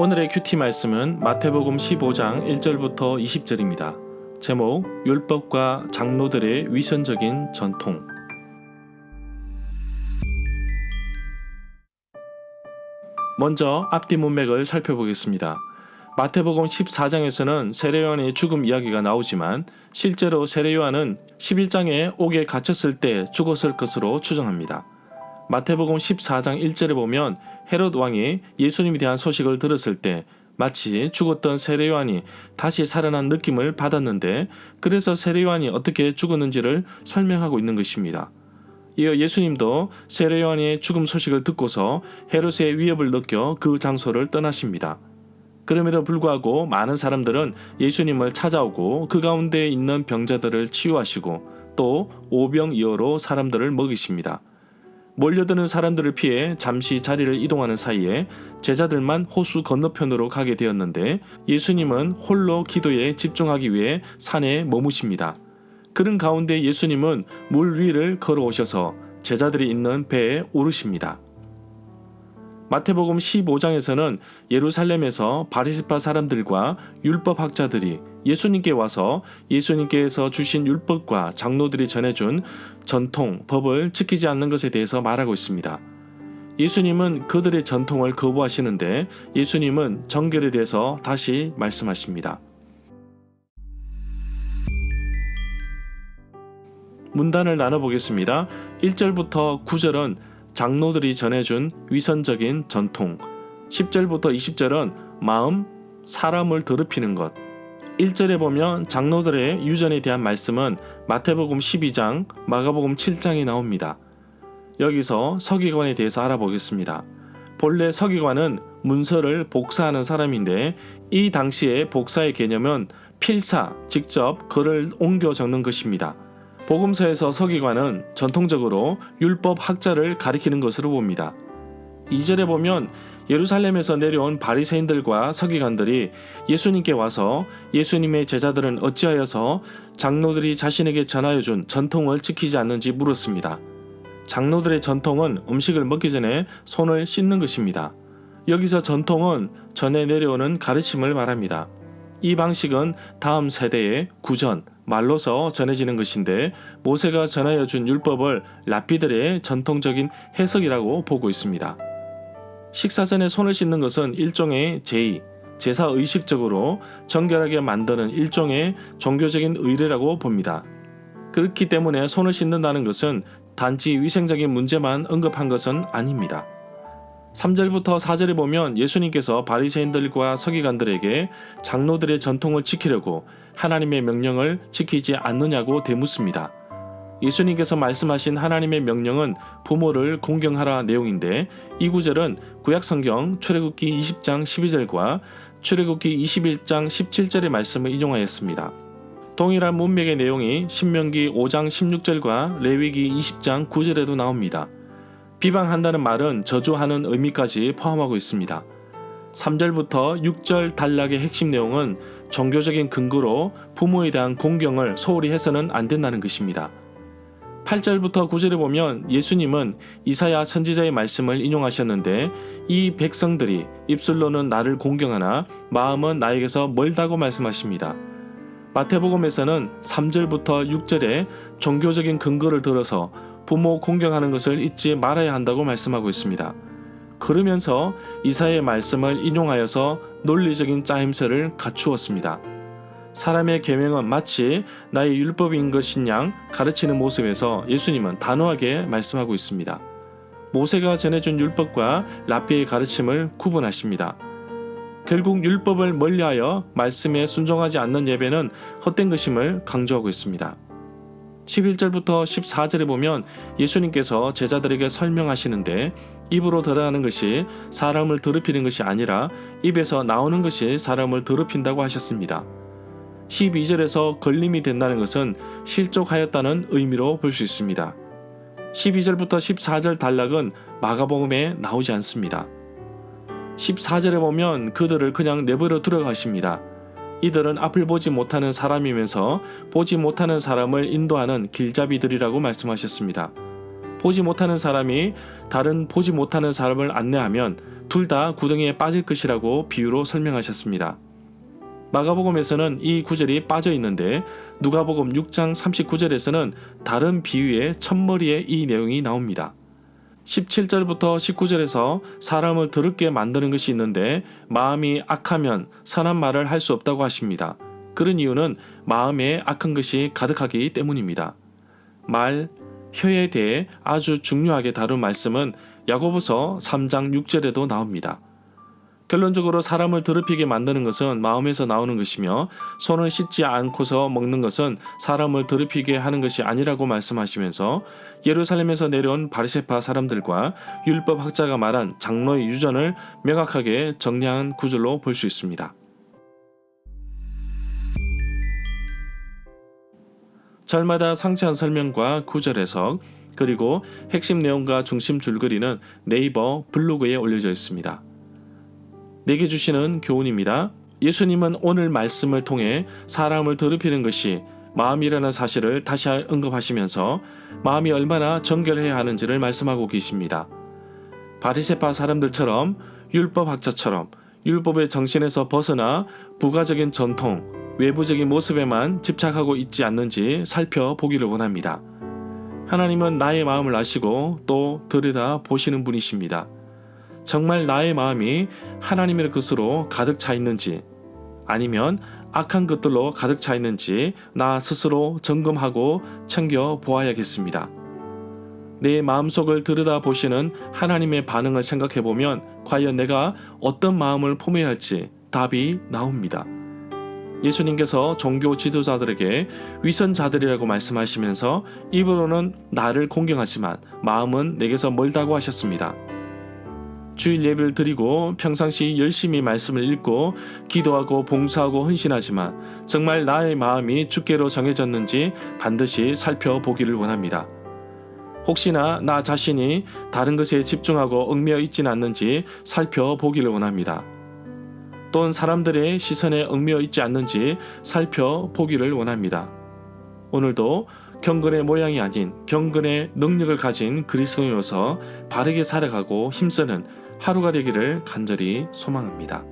오늘의 큐티 말씀은 마태복음 15장 1절부터 20절입니다. 제목, 율법과 장로들의 위선적인 전통. 먼저 앞뒤 문맥을 살펴보겠습니다. 마태복음 14장에서는 세례요한의 죽음 이야기가 나오지만 실제로 세례요한은 11장에 옥에 갇혔을 때 죽었을 것으로 추정합니다. 마태복음 14장 1절에 보면 헤롯 왕이 예수님에 대한 소식을 들었을 때 마치 죽었던 세례요한이 다시 살아난 느낌을 받았는데, 그래서 세례요한이 어떻게 죽었는지를 설명하고 있는 것입니다. 이어 예수님도 세례요한의 죽음 소식을 듣고서 헤롯의 위협을 느껴 그 장소를 떠나십니다. 그럼에도 불구하고 많은 사람들은 예수님을 찾아오고 그 가운데 있는 병자들을 치유하시고 또 오병이어로 사람들을 먹이십니다. 몰려드는 사람들을 피해 잠시 자리를 이동하는 사이에 제자들만 호수 건너편으로 가게 되었는데, 예수님은 홀로 기도에 집중하기 위해 산에 머무십니다. 그런 가운데 예수님은 물 위를 걸어오셔서 제자들이 있는 배에 오르십니다. 마태복음 15장에서는 예루살렘에서 바리새파 사람들과 율법학자들이 예수님께 와서 예수님께서 주신 율법과 장로들이 전해준 전통, 법을 지키지 않는 것에 대해서 말하고 있습니다. 예수님은 그들의 전통을 거부하시는데 예수님은 정결에 대해서 다시 말씀하십니다. 문단을 나눠보겠습니다. 1절부터 9절은 장로들이 전해준 위선적인 전통, 10절부터 20절은 마음, 사람을 더럽히는 것. 1절에 보면 장로들의 유전에 대한 말씀은 마태복음 12장, 마가복음 7장에 나옵니다. 여기서 서기관에 대해서 알아보겠습니다. 본래 서기관은 문서를 복사하는 사람인데, 이 당시의 복사의 개념은 필사, 직접 글을 옮겨 적는 것입니다. 복음서에서 서기관은 전통적으로 율법 학자를 가리키는 것으로 봅니다. 2절에 보면 예루살렘에서 내려온 바리새인들과 서기관들이 예수님께 와서 예수님의 제자들은 어찌하여서 장로들이 자신에게 전하여준 전통을 지키지 않는지 물었습니다. 장로들의 전통은 음식을 먹기 전에 손을 씻는 것입니다. 여기서 전통은 전에 내려오는 가르침을 말합니다. 이 방식은 다음 세대의 구전, 말로서 전해지는 것인데, 모세가 전하여 준 율법을 랍비들의 전통적인 해석이라고 보고 있습니다. 식사 전에 손을 씻는 것은 일종의 제의, 제사의식적으로 정결하게 만드는 일종의 종교적인 의례라고 봅니다. 그렇기 때문에 손을 씻는다는 것은 단지 위생적인 문제만 언급한 것은 아닙니다. 3절부터 4절에 보면 예수님께서 바리새인들과 서기관들에게 장로들의 전통을 지키려고 하나님의 명령을 지키지 않느냐고 되묻습니다. 예수님께서 말씀하신 하나님의 명령은 부모를 공경하라 내용인데, 이 구절은 구약성경 출애굽기 20장 12절과 출애굽기 21장 17절의 말씀을 인용하였습니다. 동일한 문맥의 내용이 신명기 5장 16절과 레위기 20장 9절에도 나옵니다. 비방한다는 말은 저주하는 의미까지 포함하고 있습니다. 3절부터 6절 단락의 핵심 내용은 종교적인 근거로 부모에 대한 공경을 소홀히 해서는 안 된다는 것입니다. 8절부터 9절에 보면 예수님은 이사야 선지자의 말씀을 인용하셨는데, 이 백성들이 입술로는 나를 공경하나 마음은 나에게서 멀다고 말씀하십니다. 마태복음에서는 3절부터 6절에 종교적인 근거를 들어서 부모 공경하는 것을 잊지 말아야 한다고 말씀하고 있습니다. 그러면서 이사야의 말씀을 인용하여서 논리적인 짜임새를 갖추었습니다. 사람의 계명은 마치 나의 율법인 것인 양 가르치는 모습에서 예수님은 단호하게 말씀하고 있습니다. 모세가 전해준 율법과 랍비의 가르침을 구분하십니다. 결국 율법을 멀리하여 말씀에 순종하지 않는 예배는 헛된 것임을 강조하고 있습니다. 11절부터 14절에 보면 예수님께서 제자들에게 설명하시는데, 입으로 들어가는 것이 사람을 더럽히는 것이 아니라 입에서 나오는 것이 사람을 더럽힌다고 하셨습니다. 12절에서 걸림이 된다는 것은 실족하였다는 의미로 볼 수 있습니다. 12절부터 14절 단락은 마가복음에 나오지 않습니다. 14절에 보면 그들을 그냥 내버려 들어가십니다. 이들은 앞을 보지 못하는 사람이면서 보지 못하는 사람을 인도하는 길잡이들이라고 말씀하셨습니다. 보지 못하는 사람이 다른 보지 못하는 사람을 안내하면 둘 다 구덩이에 빠질 것이라고 비유로 설명하셨습니다. 마가복음에서는 이 구절이 빠져 있는데 누가복음 6장 39절에서는 다른 비유의 첫머리에 이 내용이 나옵니다. 17절부터 19절에서 사람을 더럽게 만드는 것이 있는데 마음이 악하면 선한 말을 할 수 없다고 하십니다. 그런 이유는 마음에 악한 것이 가득하기 때문입니다. 말, 혀에 대해 아주 중요하게 다룬 말씀은 야고보서 3장 6절에도 나옵니다. 결론적으로 사람을 더럽히게 만드는 것은 마음에서 나오는 것이며 손을 씻지 않고서 먹는 것은 사람을 더럽히게 하는 것이 아니라고 말씀하시면서 예루살렘에서 내려온 바리새파 사람들과 율법학자가 말한 장로의 유전을 명확하게 정리한 구절로 볼 수 있습니다. 절마다 상세한 설명과 구절 해석 그리고 핵심 내용과 중심 줄거리는 네이버 블로그에 올려져 있습니다. 내게 주시는 교훈입니다. 예수님은 오늘 말씀을 통해 사람을 더럽히는 것이 마음이라는 사실을 다시 언급하시면서 마음이 얼마나 정결해야 하는지를 말씀하고 계십니다. 바리새파 사람들처럼 율법학자처럼 율법의 정신에서 벗어나 부가적인 전통, 외부적인 모습에만 집착하고 있지 않는지 살펴보기를 원합니다. 하나님은 나의 마음을 아시고 또 들여다 보시는 분이십니다. 정말 나의 마음이 하나님의 것으로 가득 차 있는지 아니면 악한 것들로 가득 차 있는지 나 스스로 점검하고 챙겨 보아야겠습니다. 내 마음속을 들여다보시는 하나님의 반응을 생각해보면 과연 내가 어떤 마음을 품어야 할지 답이 나옵니다. 예수님께서 종교 지도자들에게 위선자들이라고 말씀하시면서 입으로는 나를 공경하지만 마음은 내게서 멀다고 하셨습니다. 주일 예배를 드리고 평상시 열심히 말씀을 읽고 기도하고 봉사하고 헌신하지만 정말 나의 마음이 주께로 정해졌는지 반드시 살펴보기를 원합니다. 혹시나 나 자신이 다른 것에 집중하고 얽매여 있지는 않는지 살펴보기를 원합니다. 또는 사람들의 시선에 얽매여 있지 않는지 살펴보기를 원합니다. 오늘도 경건의 모양이 아닌 경건의 능력을 가진 그리스도인으로서 바르게 살아가고 힘쓰는 하루가 되기를 간절히 소망합니다.